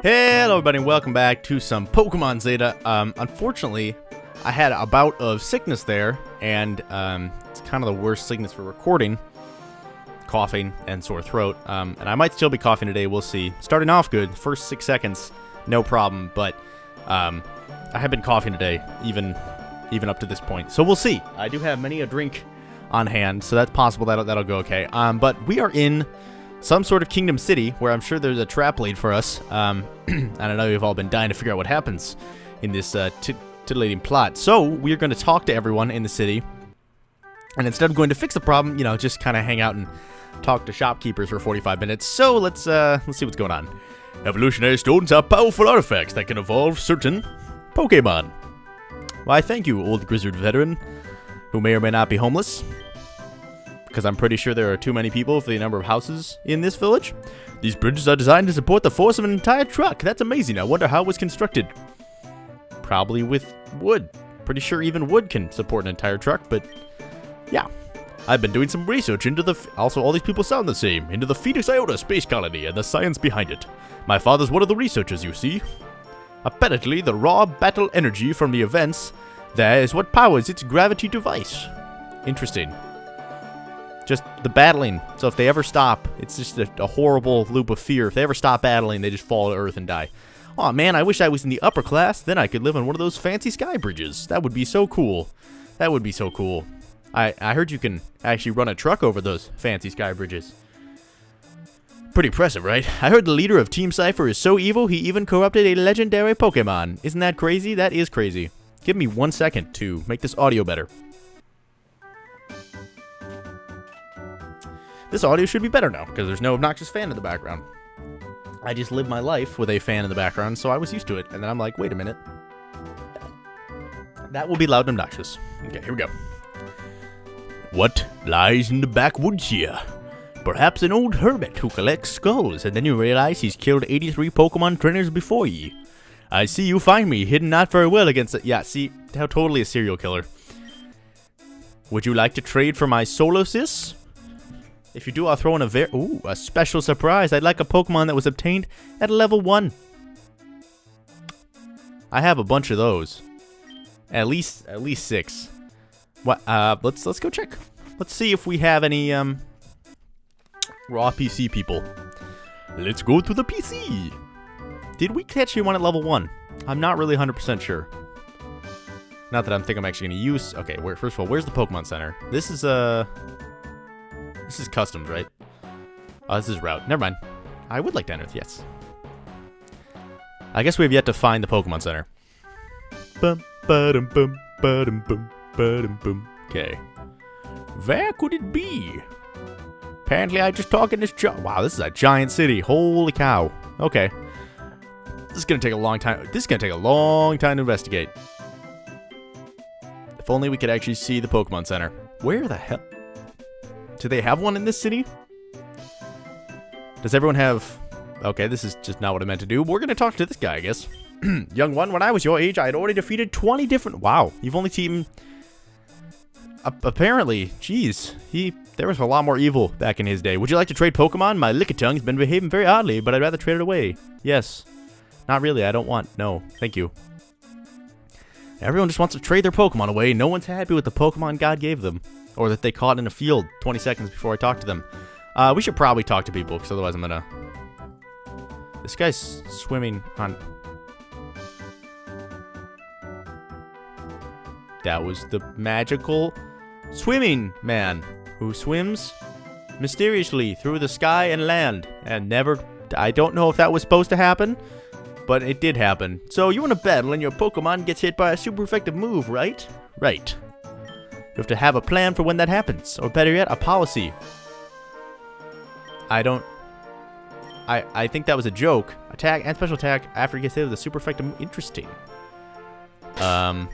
Hello everybody, and welcome back to some Pokemon Zeta. Unfortunately, I had a bout of sickness there, and it's kind of the worst sickness for recording. Coughing and sore throat, and I might still be coughing today, we'll see. Starting off good, first 6 seconds, no problem, but I have been coughing today, even up to this point. So we'll see. I do have many a drink on hand, so that's possible that'll go okay. But we are in some sort of Kingdom City, where I'm sure there's a trap laid for us. And I know you've all been dying to figure out what happens in this titillating plot. So we're going to talk to everyone in the city, and instead of going to fix the problem, just kind of hang out and talk to shopkeepers for 45 minutes. So let's see what's going on. Evolutionary stones are powerful artifacts that can evolve certain Pokemon. Why, thank you, old grizzled veteran, who may or may not be homeless, because I'm pretty sure there are too many people for the number of houses in this village. These bridges are designed to support the force of an entire truck. That's amazing. I wonder how it was constructed. Probably with wood. Pretty sure even wood can support an entire truck, but yeah. I've been doing some research into also all these people sound the same, into the Phoenix Iota space colony and the science behind it. My father's one of the researchers, you see. Apparently, the raw battle energy from the events there is what powers its gravity device. Interesting. Just the battling. So if they ever stop, it's just a horrible loop of fear. If they ever stop battling, they just fall to Earth and die. Aw, man, I wish I was in the upper class. Then I could live on one of those fancy sky bridges. That would be so cool. That would be so cool. I heard you can actually run a truck over those fancy sky bridges. Pretty impressive, right? I heard the leader of Team Cypher is so evil, he even corrupted a legendary Pokemon. Isn't that crazy? That is crazy. Give me 1 second to make this audio better. This audio should be better now, because there's no obnoxious fan in the background. I just lived my life with a fan in the background, so I was used to it. And then I'm like, wait a minute. That will be loud and obnoxious. Okay, here we go. What lies in the backwoods here? Perhaps an old hermit who collects skulls, and then you realize he's killed 83 Pokemon trainers before ye. I see you find me, hidden not very well against it. Yeah, see, how totally a serial killer. Would you like to trade for my Solosis? If you do, I'll throw in a special surprise. I'd like a Pokemon that was obtained at level 1. I have a bunch of those. At least 6. What? Let's go check. Let's see if we have any raw PC people. Let's go to the PC. Did we catch you one at level 1? I'm not really 100% sure. Not that I'm actually going to use. Okay, first of all, where's the Pokemon Center? This is customs, right? Oh, this is route. Never mind. I would like to enter it, yes. I guess we have yet to find the Pokemon Center. Bum, ba-dum, bum, ba-dum, bum, ba-dum, bum. Okay. Where could it be? Apparently, I just talk in this wow, this is a giant city. Holy cow. Okay. This is gonna take a long time. This is gonna take a long time to investigate. If only we could actually see the Pokemon Center. Where the hell? Do they have one in this city? Does everyone have... Okay, this is just not what I meant to do. We're going to talk to this guy, I guess. Young one, when I was your age, I had already defeated 20 different... Wow, you've only teamed... Apparently, jeez, there was a lot more evil back in his day. Would you like to trade Pokemon? My Lickitung has been behaving very oddly, but I'd rather trade it away. Yes. Not really, I don't want... No, thank you. Everyone just wants to trade their Pokemon away. No one's happy with the Pokemon God gave them. Or that they caught in a field 20 seconds before I talk to them. We should probably talk to people, because otherwise I'm gonna... This guy's swimming on... That was the magical swimming man who swims mysteriously through the sky and land. And never... I don't know if that was supposed to happen, but it did happen. So you want to battle and your Pokemon gets hit by a super effective move, right? Right. You have to have a plan for when that happens, or better yet, a policy. I think that was a joke. Attack and special attack after he gets hit with a super effective. Interesting. I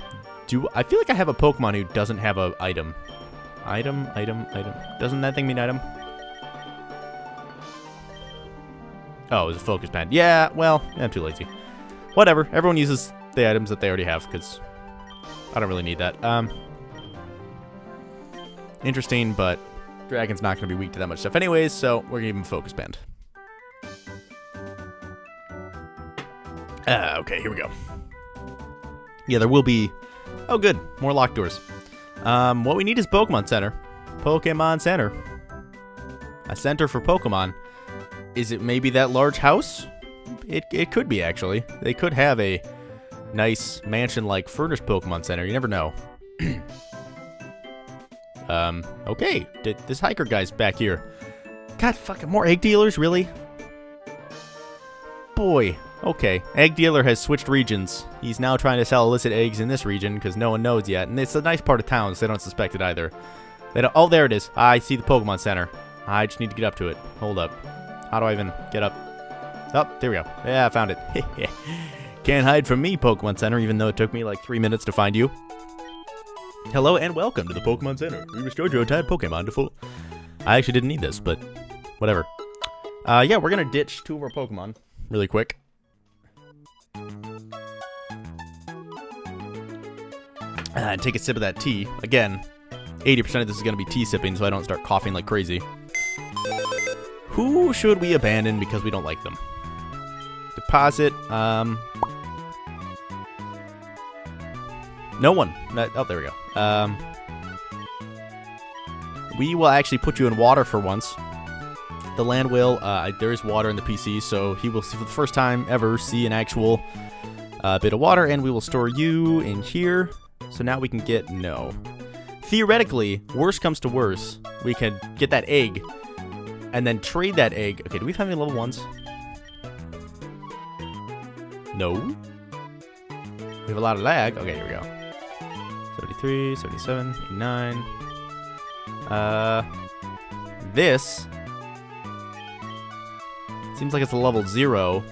feel like I have a Pokemon who doesn't have a item. Item. Doesn't that thing mean item? Oh, it was a focus pad. Yeah, well, I'm too lazy. Whatever. Everyone uses the items that they already have, because I don't really need that. Interesting, but Dragon's not going to be weak to that much stuff anyways, so we're going to give him a focus band. Okay, here we go. Yeah, there will be... Oh, good. More locked doors. What we need is Pokemon Center. Pokemon Center. A center for Pokemon. Is it maybe that large house? It could be, actually. They could have a nice mansion-like furnished Pokemon Center. You never know. Okay. This hiker guy's back here. God, fucking more egg dealers? Really? Boy. Okay. Egg dealer has switched regions. He's now trying to sell illicit eggs in this region because no one knows yet. And it's a nice part of town, so they don't suspect it either. They don't... Oh, there it is. I see the Pokemon Center. I just need to get up to it. Hold up. How do I even get up? Oh, there we go. Yeah, I found it. Can't hide from me, Pokemon Center, even though it took me like 3 minutes to find you. Hello and welcome to the Pokemon Center. We restored your entire Pokemon to full... I actually didn't need this, but whatever. Yeah, we're gonna ditch 2 of our Pokemon really quick. And take a sip of that tea. Again, 80% of this is gonna be tea sipping, so I don't start coughing like crazy. Who should we abandon because we don't like them? Deposit, no one. Oh, there we go. We will actually put you in water for once. The land will, there is water in the PC, so he will, for the first time ever, see an actual bit of water, and we will store you in here. So now we can get, no. Theoretically, worst comes to worst, we can get that egg, and then trade that egg. Okay, do we have any level 1s? No. We have a lot of lag. Okay, here we go. 73, 77, 89. This seems like it's a level 0.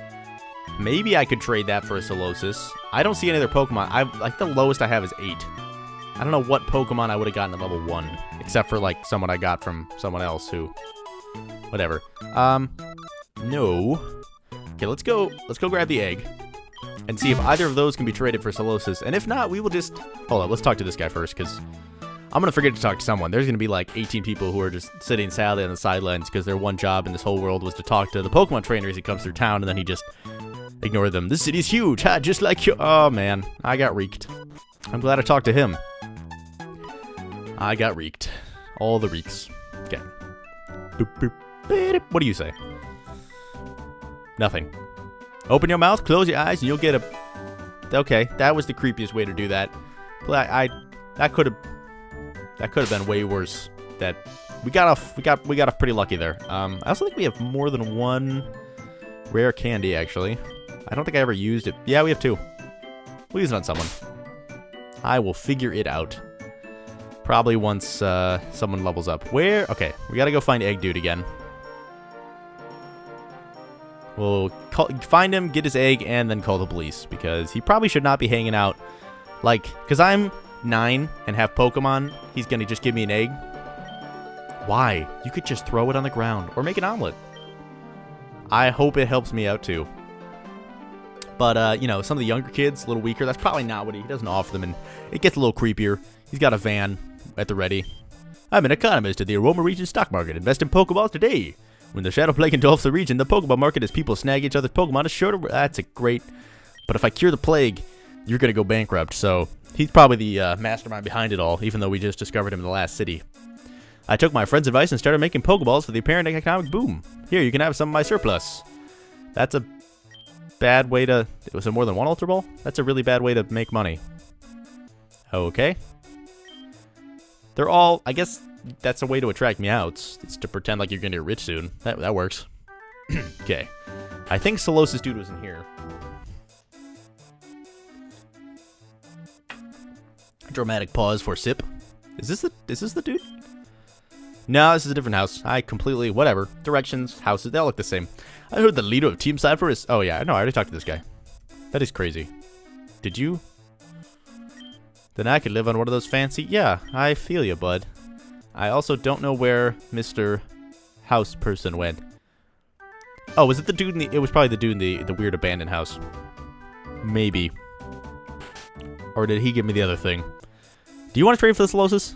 Maybe I could trade that for a Solosis. I don't see any other Pokemon. Like the lowest I have is 8. I don't know what Pokemon I would have gotten at level 1, except for like someone I got from someone else who, whatever. No. Okay, let's go grab the egg and see if either of those can be traded for Solosis. And if not, we will just... Hold on, let's talk to this guy first, because I'm going to forget to talk to someone. There's going to be like 18 people who are just sitting sadly on the sidelines because their one job in this whole world was to talk to the Pokemon trainer as he comes through town, and then he just ignored them. This city's huge, ha, just like you. Oh, man. I got reeked. I'm glad I talked to him. I got reeked. All the reeks. Okay. Boop, boop, boop. What do you say? Nothing. Open your mouth, close your eyes, and you'll get a... Okay, that was the creepiest way to do that. That could have been way worse. That we got off pretty lucky there. I also think we have more than one rare candy, actually. I don't think I ever used it. Yeah, we have 2. We'll use it on someone. I will figure it out. Probably once someone levels up. Where? Okay, we gotta go find Egg Dude again. We'll find him, get his egg, and then call the police, because he probably should not be hanging out. Like, because I'm 9 and have Pokemon, he's gonna just give me an egg. Why? You could just throw it on the ground, or make an omelet. I hope it helps me out, too. But, you know, some of the younger kids, a little weaker, that's probably not what he doesn't offer them, and it gets a little creepier. He's got a van at the ready. I'm an economist at the Aroma Region Stock Market. Invest in Pokeballs today. When the Shadow Plague engulfs the region, the Pokemon market as people snag each other's Pokemon is sure to... That's a great... But if I cure the plague, you're going to go bankrupt. So he's probably the mastermind behind it all, even though we just discovered him in the last city. I took my friend's advice and started making Pokeballs for the apparent economic boom. Here, you can have some of my surplus. That's a bad way to... Was it more than one Ultra Ball? That's a really bad way to make money. Okay. They're all... I guess... That's a way to attract Meowths. It's to pretend like you're gonna get rich soon. That works. Okay. I think Solosis Dude was in here. Dramatic pause for sip. Is this the dude? No, this is a different house. I completely... Whatever. Directions, houses, they all look the same. I heard the leader of Team Cypher is... Oh, yeah. No, I already talked to this guy. That is crazy. Did you? Then I could live on one of those fancy... Yeah, I feel you, bud. I also don't know where Mr. House person went. Oh, was it the dude in the... It was probably the dude in the weird abandoned house. Maybe. Or did he give me the other thing? Do you want to trade for the Solosis?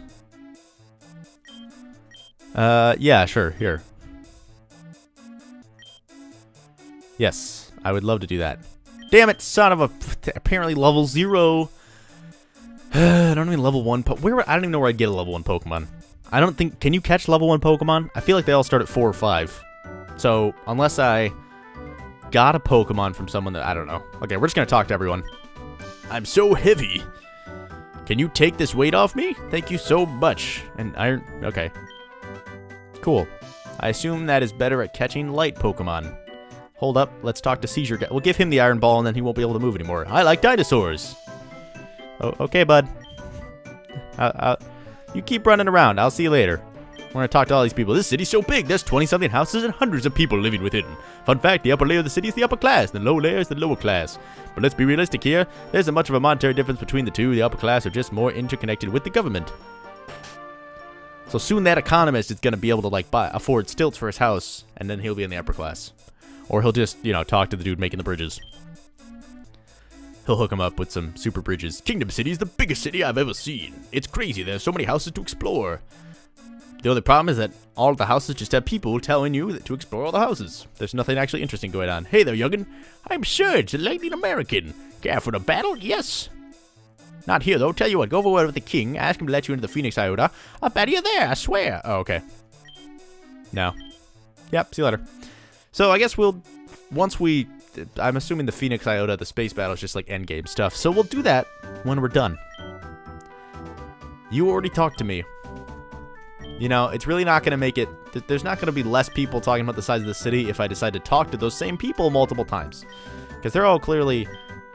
Yeah, sure. Here. Yes, I would love to do that. Damn it, son of a... Apparently level 0. I don't even level 1... I don't even know where I'd get a level 1 Pokemon. I don't think... Can you catch level 1 Pokemon? I feel like they all start at 4 or 5. So, unless I got a Pokemon from someone that... I don't know. Okay, we're just going to talk to everyone. I'm so heavy. Can you take this weight off me? Thank you so much. And iron... Okay. Cool. I assume that is better at catching light Pokemon. Hold up. Let's talk to Seizure Guy. We'll give him the Iron Ball, and then he won't be able to move anymore. I like dinosaurs. Oh, okay, bud. You keep running around. I'll see you later. We're going to talk to all these people. This city's so big. There's 20-something houses and hundreds of people living within. Fun fact, the upper layer of the city is the upper class. The lower layer is the lower class. But let's be realistic here. There isn't much of a monetary difference between the two. The upper class are just more interconnected with the government. So soon that economist is going to be able to, like, afford stilts for his house, and then he'll be in the upper class. Or he'll just, you know, talk to the dude making the bridges. He'll hook him up with some super bridges. Kingdom City is the biggest city I've ever seen. It's crazy. There's so many houses to explore. The only problem is that all of the houses just have people telling you to explore all the houses. There's nothing actually interesting going on. Hey there, youngin. I'm Surge, the Lightning American. Care for the battle? Yes. Not here, though. Tell you what, go over with the king. Ask him to let you into the Phoenix Iota. I'll bet you there, I swear. Oh, okay. No. Yep, see you later. So I guess we'll... Once we... I'm assuming the Phoenix Iota, the space battle is just like endgame stuff. So we'll do that when we're done. You already talked to me. You know, it's really not going to make it... There's not going to be less people talking about the size of the city if I decide to talk to those same people multiple times. Because they're all clearly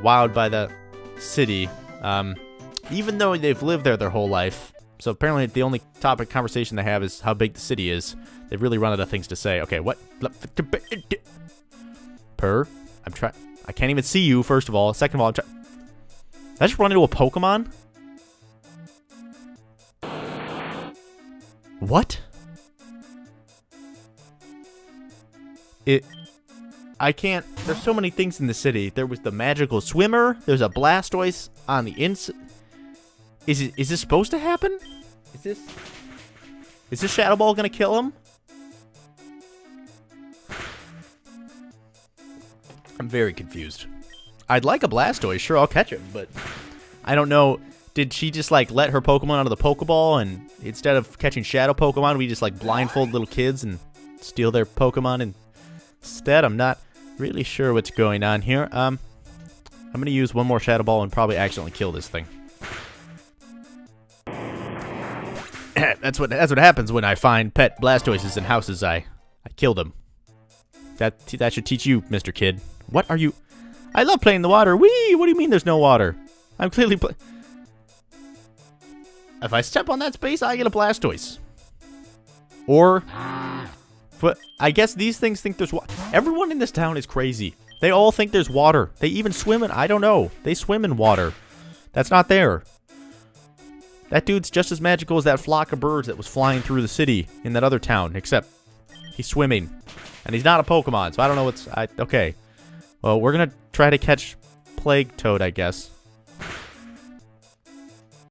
wowed by the city. Even though they've lived there their whole life. So apparently the only topic conversation they have is how big the city is. They've really run out of things to say. Okay, what? Purr. I'm trying... I can't even see you, first of all. Second of all, I'm trying... Did I just run into a Pokemon? What? I can't... There's so many things in the city. There was the magical swimmer. There's a Blastoise on the inside. Is this supposed to happen? Is this Shadow Ball gonna kill him? I'm very confused. I'd like a Blastoise. Sure, I'll catch him, but... I don't know... Did she just, like, let her Pokemon out of the Pokeball, and instead of catching Shadow Pokemon, we just, like, blindfold little kids and steal their Pokemon instead? I'm not really sure what's going on here. I'm gonna use one more Shadow Ball and probably accidentally kill this thing. That's what happens when I find pet Blastoises in houses. I kill them. That should teach you, Mr. Kid. What are you... I love playing in the water. Whee! What do you mean there's no water? I'm clearly If I step on that space, I get a Blastoise. Or... But I guess these things think there's water. Everyone in this town is crazy. They all think there's water. They even swim in... I don't know. They swim in water. That's not there. That dude's just as magical as that flock of birds that was flying through the city in that other town, except he's swimming. And he's not a Pokemon, so I don't know what's... Okay. Well, we're gonna try to catch Plague Toad, I guess.